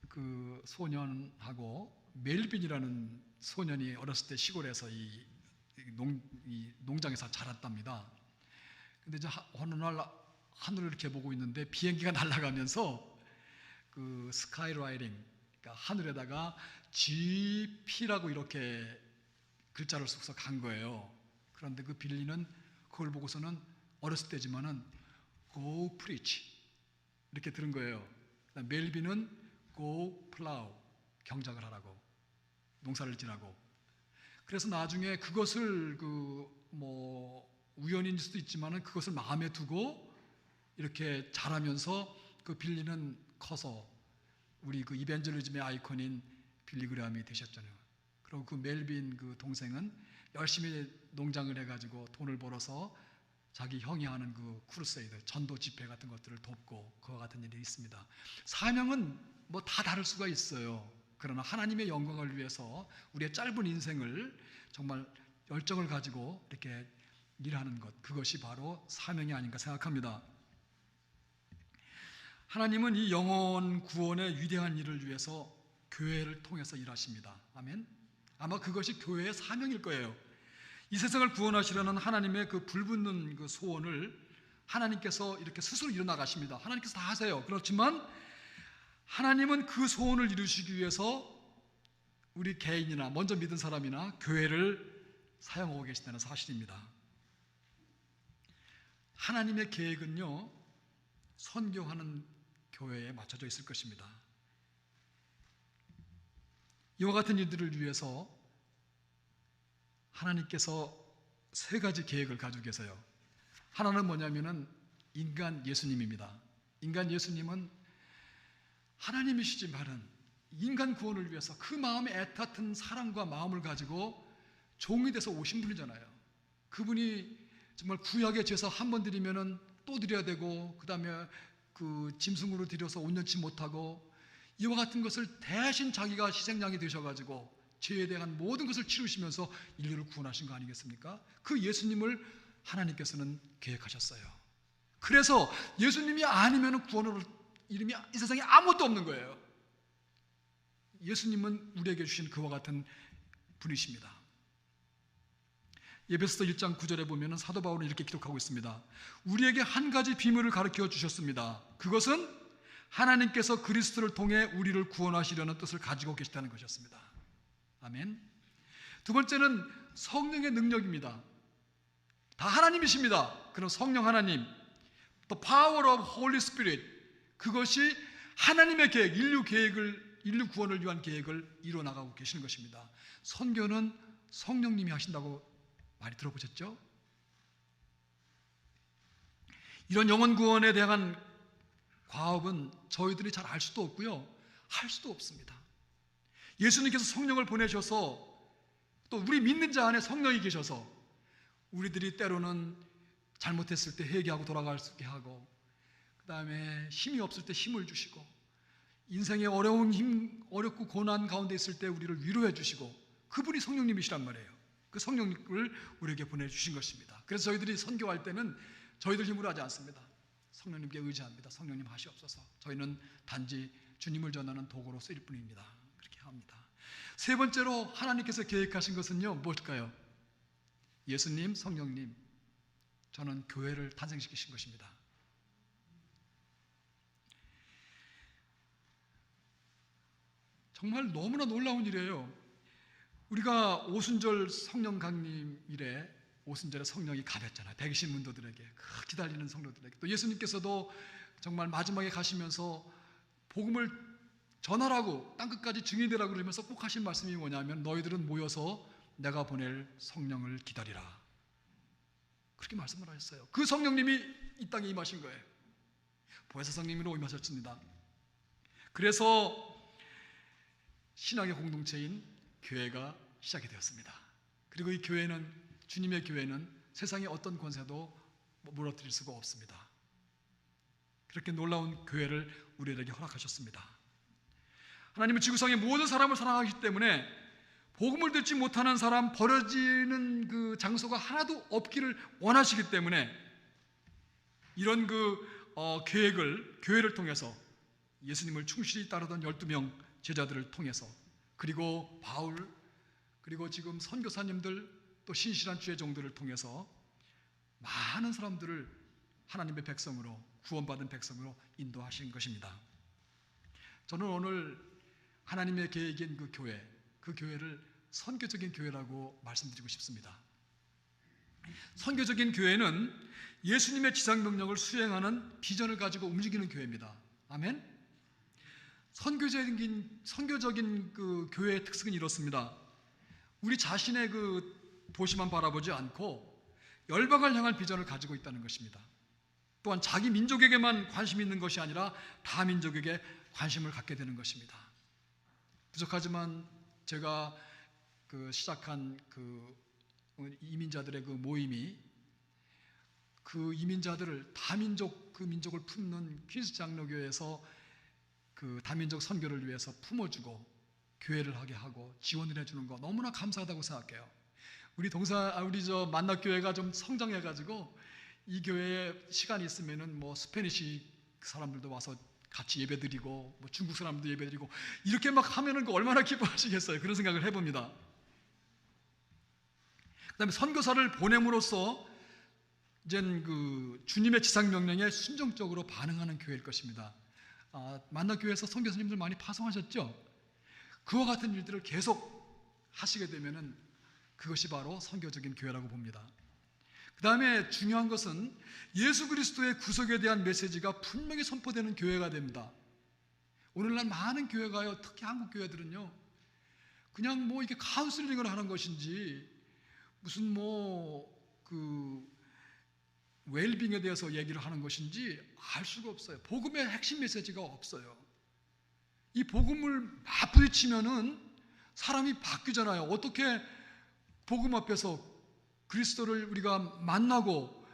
그 소년하고 멜빈이라는 소년이 어렸을 때 시골에서 이 농장에서 자랐답니다. 근데 이제 어느 날 하늘을 이렇게 보고 있는데 비행기가 날아가면서 그 스카이라이딩, 그러니까 하늘에다가 GP라고 이렇게 글자를 써서 간 거예요. 그런데 그 빌리는 그걸 보고서는 어렸을 때지만은 Go preach 이렇게 들은 거예요. 멜빈은 Go plow, 경작을 하라고, 농사를 지라고. 그래서 나중에 그것을 뭐 우연일 수도 있지만은 그것을 마음에 두고 이렇게 자라면서 그 빌리는 커서 우리 그 이벤젤리즘의 아이콘인 빌리그램이 되셨잖아요. 그리고 그 멜빈 그 동생은 열심히 농장을 해가지고 돈을 벌어서 자기 형이 하는 그 크루세이드, 전도 집회 같은 것들을 돕고 그와 같은 일이 있습니다. 사명은 뭐 다 다를 수가 있어요. 그러나 하나님의 영광을 위해서 우리의 짧은 인생을 정말 열정을 가지고 이렇게 일하는 것, 그것이 바로 사명이 아닌가 생각합니다. 하나님은 이 영혼 구원의 위대한 일을 위해서 교회를 통해서 일하십니다. 아멘. 아마 그것이 교회의 사명일 거예요. 이 세상을 구원하시려는 하나님의 그 불붙는 그 소원을 하나님께서 이렇게 스스로 이뤄나가십니다. 하나님께서 다 하세요. 그렇지만 하나님은 그 소원을 이루시기 위해서 우리 개인이나 먼저 믿은 사람이나 교회를 사용하고 계신다는 사실입니다. 하나님의 계획은요, 선교하는 교회에 맞춰져 있을 것입니다. 이와 같은 일들을 위해서 하나님께서 세 가지 계획을 가지고 계세요. 하나는 뭐냐면은 인간 예수님입니다. 인간 예수님은 하나님이시지만은 인간 구원을 위해서 그 마음에 애틋한 사랑과 마음을 가지고 종이 돼서 오신 분이잖아요. 그분이 정말 구약의 제사 한 번 드리면은 또 드려야 되고, 그 다음에 그 짐승으로 드려서 온전치 못하고, 이와 같은 것을 대신 자기가 희생양이 되셔가지고 죄에 대한 모든 것을 치르시면서 인류를 구원하신 거 아니겠습니까? 그 예수님을 하나님께서는 계획하셨어요. 그래서 예수님이 아니면 구원을 이름이 이 세상에 아무것도 없는 거예요. 예수님은 우리에게 주신 그와 같은 분이십니다. 에베소서 1장 9절에 보면 사도 바울은 이렇게 기록하고 있습니다. 우리에게 한 가지 비밀을 가르쳐 주셨습니다. 그것은 하나님께서 그리스도를 통해 우리를 구원하시려는 뜻을 가지고 계시다는 것이었습니다. 아멘. 두 번째는 성령의 능력입니다. 다 하나님이십니다. 그럼 성령 하나님, the power of Holy Spirit, 그것이 하나님의 계획, 인류 구원을 위한 계획을 이뤄나가고 계시는 것입니다. 선교는 성령님이 하신다고 많이 들어보셨죠? 이런 영혼 구원에 대한 과업은 저희들이 잘 알 수도 없고요, 할 수도 없습니다. 예수님께서 성령을 보내셔서 또 우리 믿는 자 안에 성령이 계셔서 우리들이 때로는 잘못했을 때 회개하고 돌아갈 수 있게 하고, 그 다음에 힘이 없을 때 힘을 주시고, 인생의 어렵고 고난 가운데 있을 때 우리를 위로해 주시고, 그분이 성령님이시란 말이에요. 그 성령님을 우리에게 보내주신 것입니다. 그래서 저희들이 선교할 때는 저희들 힘으로 하지 않습니다. 성령님께 의지합니다. 성령님 하시옵소서. 저희는 단지 주님을 전하는 도구로 쓰일 뿐입니다. 그렇게 합니다. 세 번째로 하나님께서 계획하신 것은요, 뭘까요? 예수님, 성령님, 저는 교회를 탄생시키신 것입니다. 정말 너무나 놀라운 일이에요. 우리가 오순절 성령 강림 이래 오순절에 성령이 가볍잖아요. 120문도들에게, 기다리는 성도들에게. 또 예수님께서도 정말 마지막에 가시면서 복음을 전하라고, 땅끝까지 증인되라고 그러면서 꼭 하신 말씀이 뭐냐면, 너희들은 모여서 내가 보낼 성령을 기다리라. 그렇게 말씀을 하셨어요. 그 성령님이 이 땅에 임하신 거예요. 보혜사 성령님으로 임하셨습니다. 그래서 신앙의 공동체인 교회가 시작이 되었습니다. 그리고 이 교회는, 주님의 교회는 세상의 어떤 권세도 무너뜨릴 수가 없습니다. 그렇게 놀라운 교회를 우리에게 허락하셨습니다. 하나님은 지구상의 모든 사람을 사랑하기 때문에 복음을 듣지 못하는 사람, 버려지는 그 장소가 하나도 없기를 원하시기 때문에 이런 교회를 통해서 예수님을 충실히 따르던 12명 제자들을 통해서, 그리고 바울, 그리고 지금 선교사님들, 또 신실한 주의 종들을 통해서 많은 사람들을 하나님의 백성으로, 구원받은 백성으로 인도하신 것입니다. 저는 오늘 하나님의 계획인 그 교회를 선교적인 교회라고 말씀드리고 싶습니다. 선교적인 교회는 예수님의 지상명령을 수행하는 비전을 가지고 움직이는 교회입니다. 아멘. 선교적인 그 교회의 특성은 이렇습니다. 우리 자신의 그 도시만 바라보지 않고 열방을 향한 비전을 가지고 있다는 것입니다. 또한 자기 민족에게만 관심이 있는 것이 아니라 다 민족에게 관심을 갖게 되는 것입니다. 부족하지만 제가 시작한 이민자들의 그 모임이, 그 이민자들을 그 민족을 품는 퀸스 장로교회에서 그 다민족 선교를 위해서 품어주고 교회를 하게 하고 지원을 해주는 거 너무나 감사하다고 생각해요. 우리 만납교회가 좀 성장해가지고 이 교회에 시간이 있으면은 스페니시 사람들도 와서 같이 예배드리고, 중국 사람도 예배드리고, 이렇게 막 하면은 얼마나 기뻐하시겠어요. 그런 생각을 해봅니다. 그 다음에 선교사를 보냄으로써 이젠 주님의 지상명령에 순종적으로 반응하는 교회일 것입니다. 만나교회에서 선교사님들 많이 파송하셨죠? 그와 같은 일들을 계속 하시게 되면은 그것이 바로 선교적인 교회라고 봅니다. 그 다음에 중요한 것은 예수 그리스도의 구속에 대한 메시지가 분명히 선포되는 교회가 됩니다. 오늘날 많은 교회가요, 특히 한국 교회들은요, 그냥 이게 카운슬링을 하는 것인지, 무슨 웰빙에 대해서 얘기를 하는 것인지 알 수가 없어요. 복음의 핵심 메시지가 없어요. 이 복음을 맞부딪히면은 사람이 바뀌잖아요. 어떻게 복음 앞에서 그리스도를 우리가 만나고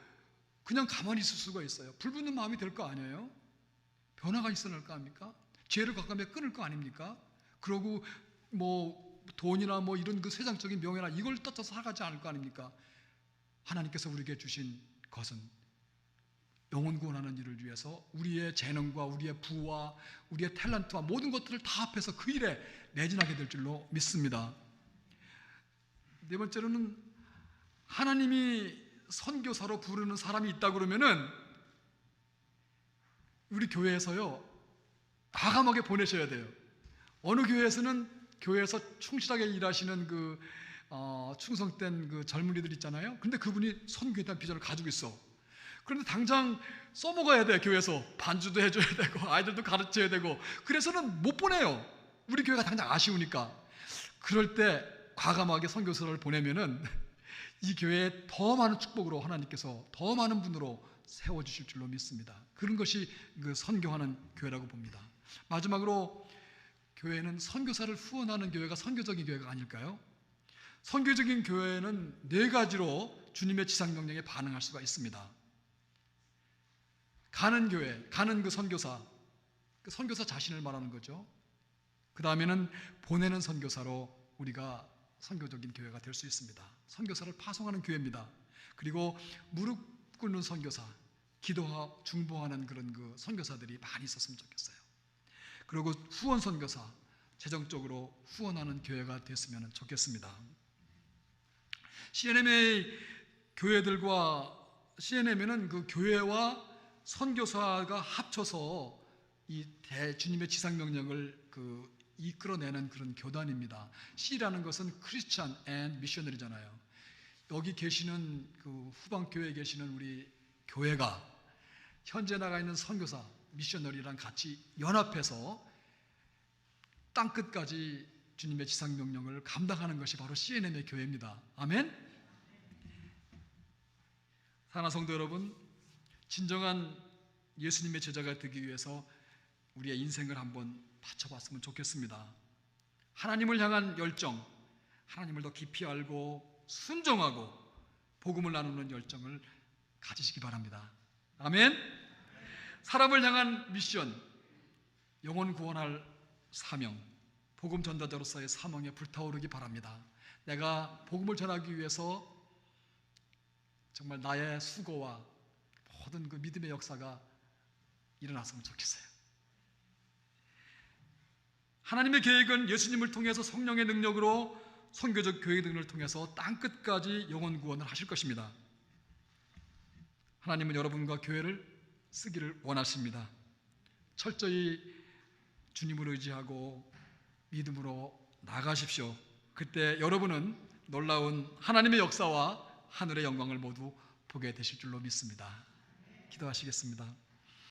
그냥 가만히 있을 수가 있어요? 불붙는 마음이 될 거 아니에요? 변화가 있어야 할 거 아닙니까? 죄를 가까이 끊을 거 아닙니까? 그러고 돈이나 이런 그 세상적인 명예나 이걸 떠나서 살아가지 않을 거 아닙니까? 하나님께서 우리에게 주신 것은 영혼 구원하는 일을 위해서 우리의 재능과 우리의 부와 우리의 탤런트와 모든 것들을 다 합해서 그 일에 매진하게 될 줄로 믿습니다. 네 번째로는 하나님이 선교사로 부르는 사람이 있다 그러면은 우리 교회에서요 과감하게 보내셔야 돼요. 어느 교회에서는 교회에서 충실하게 일하시는 충성된 그 젊은이들 있잖아요. 근데 그분이 선교에 대한 비전을 가지고 있어. 그런데 당장 써먹어야 돼. 교회에서 반주도 해줘야 되고 아이들도 가르쳐야 되고, 그래서는 못 보내요. 우리 교회가 당장 아쉬우니까. 그럴 때 과감하게 선교사를 보내면은 이 교회에 더 많은 축복으로 하나님께서 더 많은 분으로 세워주실 줄로 믿습니다. 그런 것이 그 선교하는 교회라고 봅니다. 마지막으로 교회는 선교사를 후원하는 교회가 선교적인 교회가 아닐까요? 선교적인 교회는 네 가지로 주님의 지상명령에 반응할 수가 있습니다. 가는 교회, 가는 그 선교사 자신을 말하는 거죠. 그 다음에는 보내는 선교사로 우리가 선교적인 교회가 될 수 있습니다. 선교사를 파송하는 교회입니다. 그리고 무릎 꿇는 선교사, 기도하고 중보하는 그런 그 선교사들이 많이 있었으면 좋겠어요. 그리고 후원 선교사, 재정적으로 후원하는 교회가 됐으면 좋겠습니다. CNM의 교회들과 CNM에는 그 교회와 선교사가 합쳐서 이 주님의 지상명령을 이끌어내는 그런 교단입니다. C라는 것은 Christian and Missionary잖아요. 여기 계시는 그 후방교회에 계시는 우리 교회가 현재 나가 있는 선교사, 미셔너리랑 같이 연합해서 땅끝까지 주님의 지상명령을 감당하는 것이 바로 CNM의 교회입니다. 아멘? 사랑하는 성도 여러분, 진정한 예수님의 제자가 되기 위해서 우리의 인생을 한번 바쳐봤으면 좋겠습니다. 하나님을 향한 열정, 하나님을 더 깊이 알고 순종하고 복음을 나누는 열정을 가지시기 바랍니다. 아멘. 사람을 향한 미션, 영혼 구원할 사명, 복음 전도자로서의 사명에 불타오르기 바랍니다. 내가 복음을 전하기 위해서 정말 나의 수고와 모든 그 믿음의 역사가 일어났으면 좋겠어요. 하나님의 계획은 예수님을 통해서 성령의 능력으로 선교적 교회 등을 통해서 땅끝까지 영혼 구원을 하실 것입니다. 하나님은 여러분과 교회를 쓰기를 원하십니다. 철저히 주님을 의지하고 믿음으로 나가십시오. 그때 여러분은 놀라운 하나님의 역사와 하늘의 영광을 모두 보게 되실 줄로 믿습니다. 기도하시겠습니다.